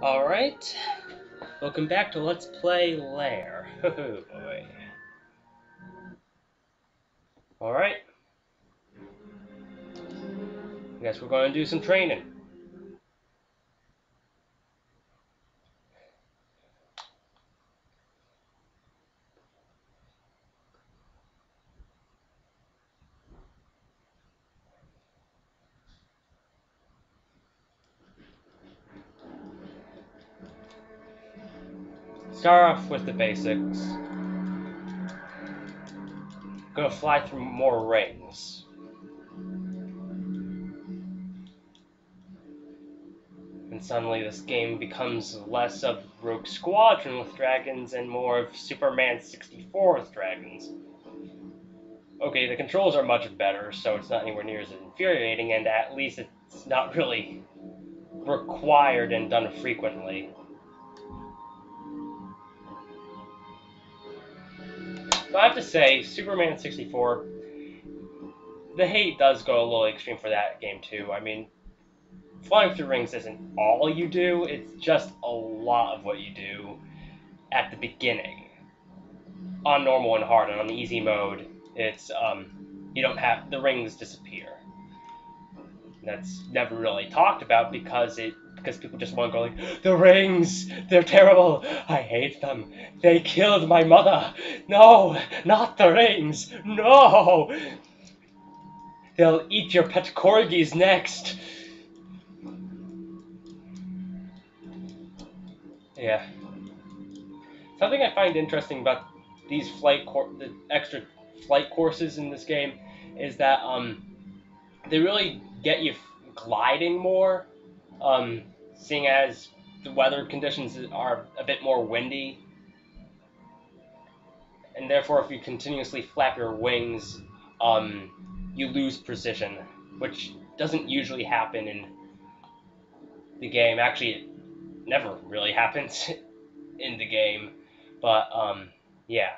Alright, welcome back to Let's Play Lair. Oh boy. Alright, I guess we're going to do some training. Start off with the basics. Gonna fly through more rings. And suddenly this game becomes less of Rogue Squadron with dragons and more of Superman 64 with dragons. Okay, the controls are much better, so it's not anywhere near as infuriating, and at least it's not really required and done frequently. But I have to say, Superman 64, the hate does go a little extreme for that game too. I mean, flying through rings isn't all you do, it's just a lot of what you do at the beginning. On normal and hard, and on the easy mode, it's, you don't have, the rings disappear. That's never really talked about because people just want to go like, the rings, they're terrible, I hate them, they killed my mother, no, not the rings, no, they'll eat your pet corgis next. Yeah. Something I find interesting about these the extra flight courses in this game is that they really get you gliding more, seeing as the weather conditions are a bit more windy, and therefore if you continuously flap your wings, you lose precision, which doesn't usually happen in the game. Actually, it never really happens in the game, but yeah.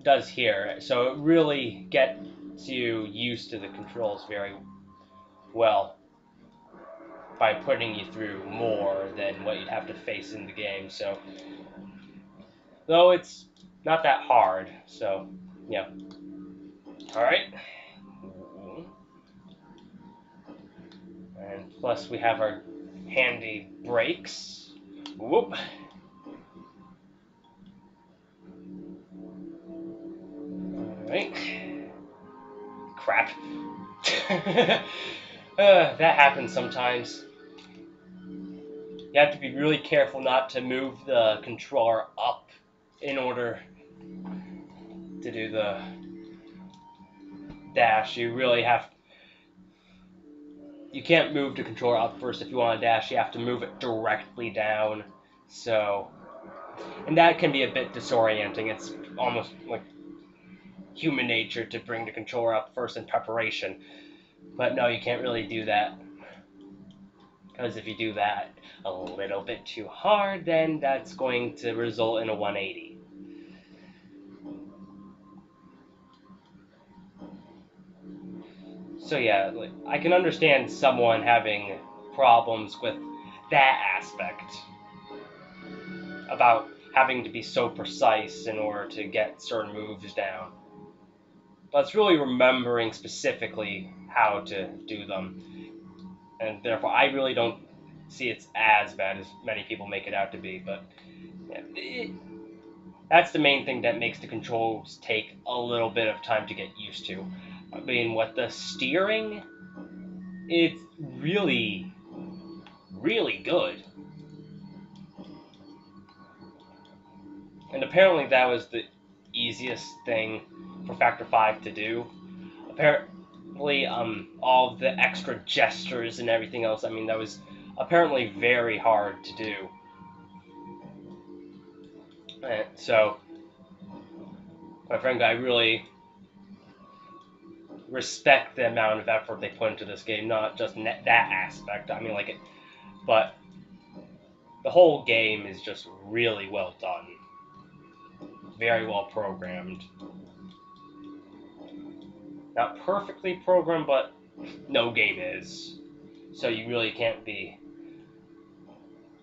Does here. So it really gets you used to the controls very well by putting you through more than what you'd have to face in the game. So, though it's not that hard. So, yeah. All right. And plus we have our handy brakes. Whoop. All right. Crap. That happens sometimes. You have to be really careful not to move the controller up in order to do the dash. You really have... You can't move the controller up first if you want to dash. You have to move it directly down. So... And that can be a bit disorienting. It's almost like human nature to bring the controller up first in preparation. But no, you can't really do that. Because if you do that a little bit too hard, then that's going to result in a 180. So yeah, like, I can understand someone having problems with that aspect about having to be so precise in order to get certain moves down. But it's really remembering specifically how to do them. And therefore, I really don't see it's as bad as many people make it out to be. But yeah, that's the main thing that makes the controls take a little bit of time to get used to. I mean, what the steering, it's really, really good. And apparently that was the easiest thing for Factor 5 to do. Apparently, all the extra gestures and everything else, I mean, that was apparently very hard to do. And so, quite frankly, I really respect the amount of effort they put into this game, not just that aspect. I mean, like it, but the whole game is just really well done, very well programmed. Not perfectly programmed, but no game is. So you really can't be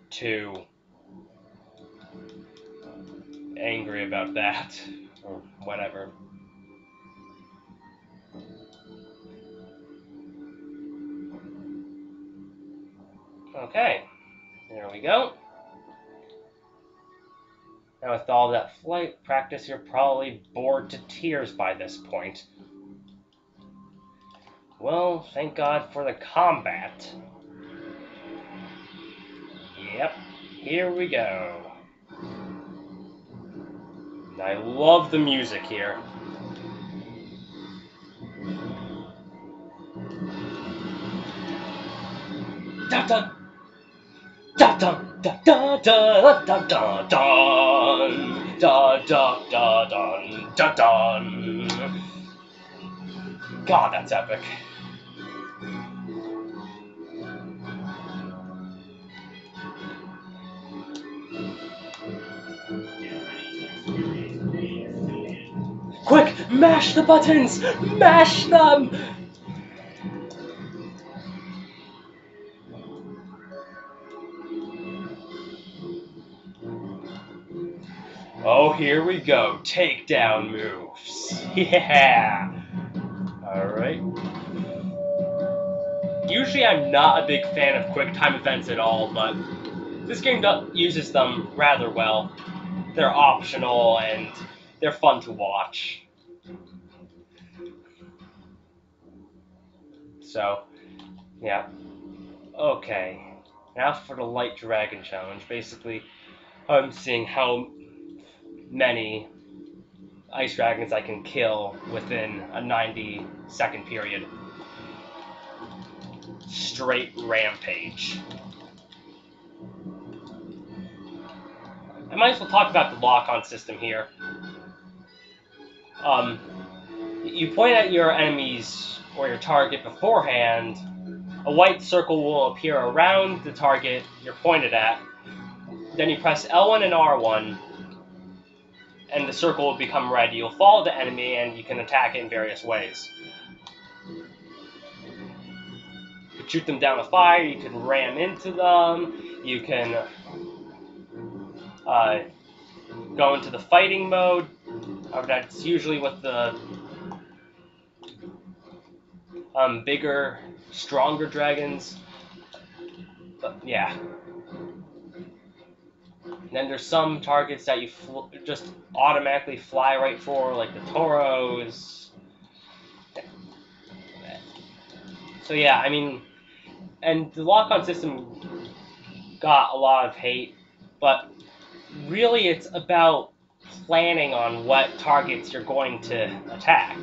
too angry about that, or whatever. Okay, there we go. Now with all that flight practice, you're probably bored to tears by this point. Well, thank God for the combat. Yep, here we go. I love the music here. Dun dun dun dun dun dun dun dun dun dun dun dun dun dun. God, that's epic. Quick, mash the buttons! Mash them! Oh, here we go. Takedown moves. Yeah. Alright. Usually I'm not a big fan of quick time events at all, but this game uses them rather well. They're optional and they're fun to watch. So, yeah. Okay. Now for the Light Dragon Challenge. Basically, I'm seeing how many ice dragons I can kill within a 90-second period. Straight rampage. I might as well talk about the lock-on system here. You point at your enemies or your target beforehand, a white circle will appear around the target you're pointed at, then you press L1 and R1, and the circle will become red. You'll follow the enemy and you can attack it in various ways. You can shoot them down a fire, you can ram into them, you can go into the fighting mode. That's usually with the bigger, stronger dragons. But yeah. And then there's some targets that you just automatically fly right for, like the Toros. So yeah, I mean, and the lock-on system got a lot of hate, but really it's about planning on what targets you're going to attack,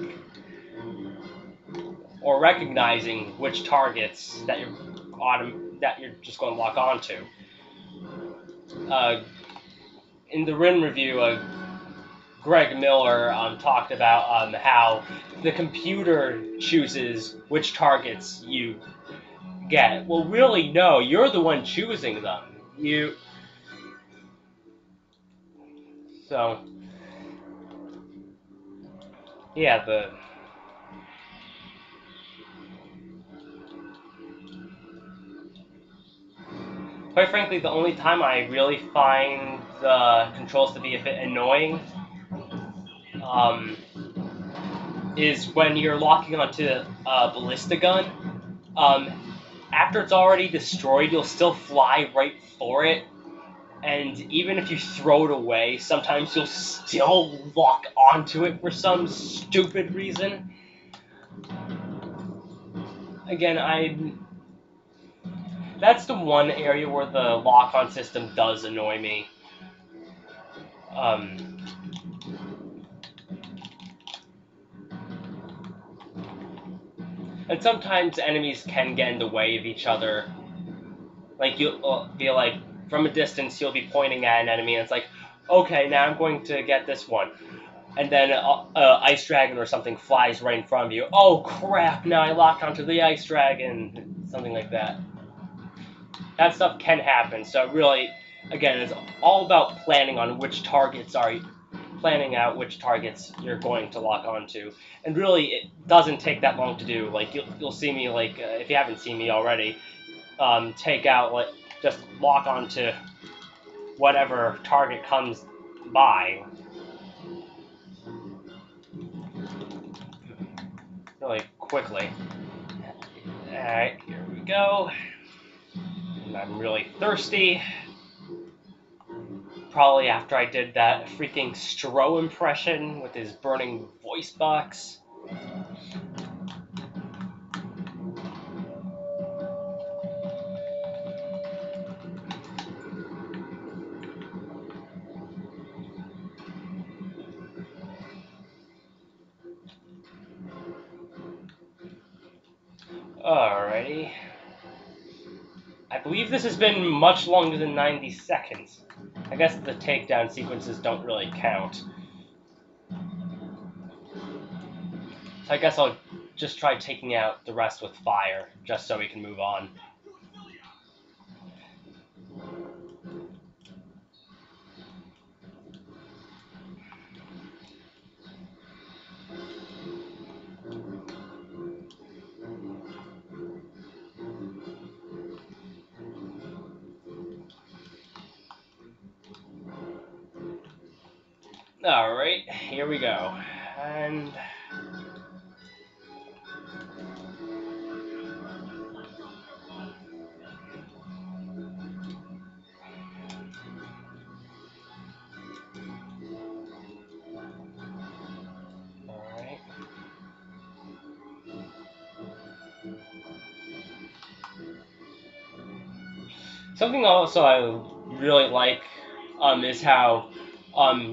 or recognizing which targets that you're just going to lock onto. In the Rin review, Greg Miller talked about how the computer chooses which targets you get. Well, really, no, you're the one choosing them. So, yeah, quite frankly, the only time I really find the controls to be a bit annoying is when you're locking onto a ballista gun. After it's already destroyed, you'll still fly right for it, and even if you throw it away, sometimes you'll still lock onto it for some stupid reason. Again, that's the one area where the lock-on system does annoy me. And sometimes enemies can get in the way of each other. Like, you'll be like, from a distance, you'll be pointing at an enemy, and it's like, okay, now I'm going to get this one. And then ice dragon or something flies right in front of you. Oh crap, now I locked onto the ice dragon. Something like that. That stuff can happen, so really, again, it's all about planning on which targets planning out which targets you're going to lock onto. And really, it doesn't take that long to do. Like, you'll see me, like, if you haven't seen me already, take out, like, just lock onto whatever target comes by really quickly. Alright, here we go. And I'm really thirsty. Probably after I did that freaking Stro impression with his burning voice box. Alrighty. I believe this has been much longer than 90 seconds. I guess the takedown sequences don't really count. So I guess I'll just try taking out the rest with fire, just so we can move on. Alright, here we go. And... Alright. Something also I really like is how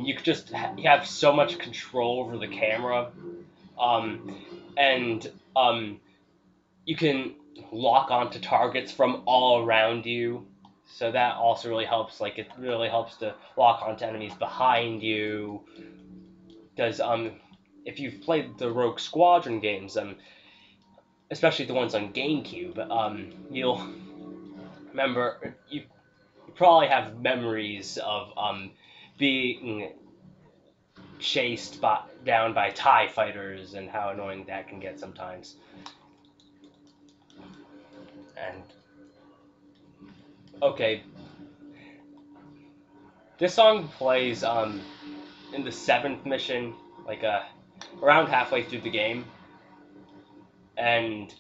you could just you have so much control over the camera, and you can lock onto targets from all around you. So that also really helps. Like it really helps to lock onto enemies behind you. Because if you've played the Rogue Squadron games, especially the ones on GameCube, you'll remember you probably have memories of being chased down by TIE fighters and how annoying that can get sometimes. And okay, this song plays in the 7th mission, like around halfway through the game, and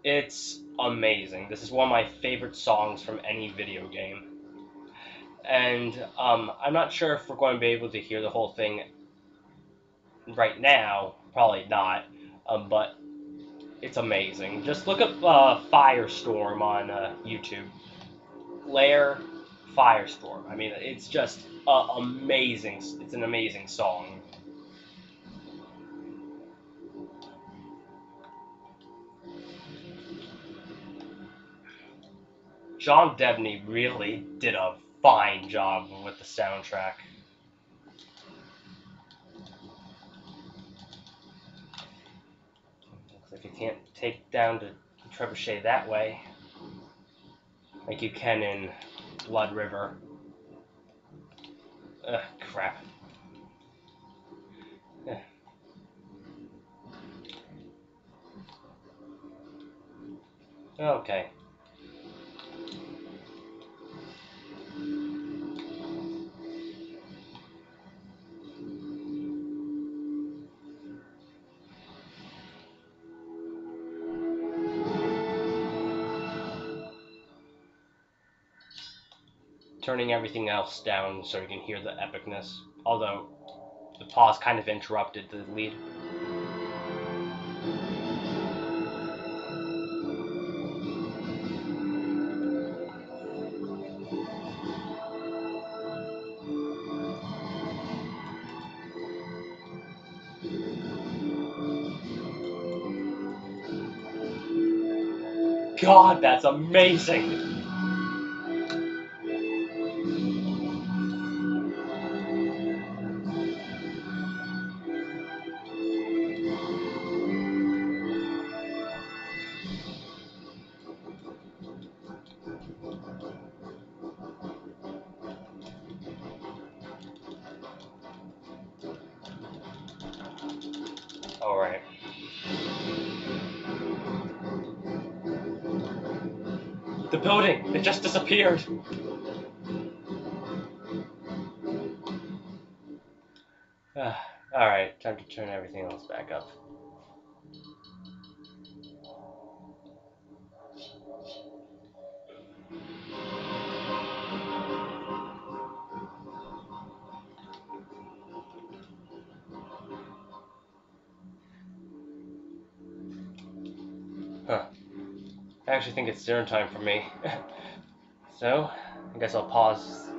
it's amazing. This is one of my favorite songs from any video game. And I'm not sure if we're going to be able to hear the whole thing right now. Probably not. But it's amazing. Just look up Firestorm on YouTube. Lair, Firestorm. I mean, it's just amazing. It's an amazing song. John Debney really did a fine job with the soundtrack. Looks like you can't take down the trebuchet that way, like you can in Blood River. Ugh, crap. Okay. Turning everything else down so you can hear the epicness, although the pause kind of interrupted the lead. God, that's amazing! Alright. The building. It just disappeared. Alright, time to turn everything else back up. Huh. I actually think it's dinner time for me. So, I guess I'll pause